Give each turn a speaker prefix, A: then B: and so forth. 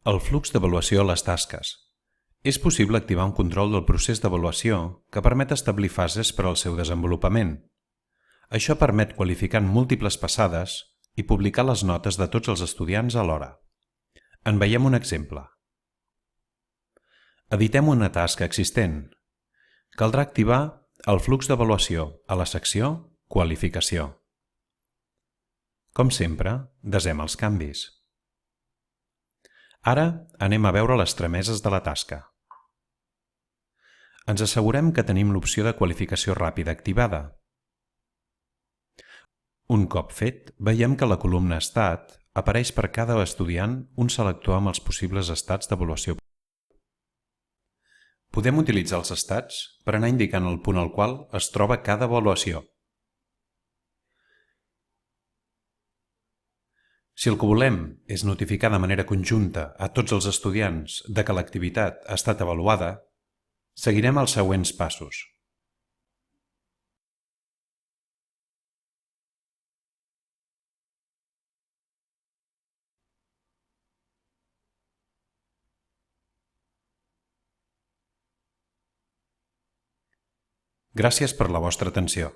A: El flux d'avaluació a les tasques. És possible activar un control del procés d'avaluació que permet establir fases per al seu desenvolupament. Això permet qualificar en múltiples passades i publicar les notes de tots els estudiants alhora. En veiem un exemple. Editem una tasca existent. Caldrà activar el flux d'avaluació a la secció Qualificació. Com sempre, desem els canvis. Ara anem a veure les trameses de la tasca. Ens assegurem que tenim l'opció de qualificació ràpida activada. Un cop fet, veiem que a la columna Estat apareix per cada estudiant un selector amb els possibles estats d'avaluació. Podem utilitzar els estats per anar indicant el punt al qual es troba cada avaluació. Si el que volem és notificar de manera conjunta a tots els estudiants de que l'activitat ha estat avaluada, seguirem els següents passos. Gràcies per la vostra atenció.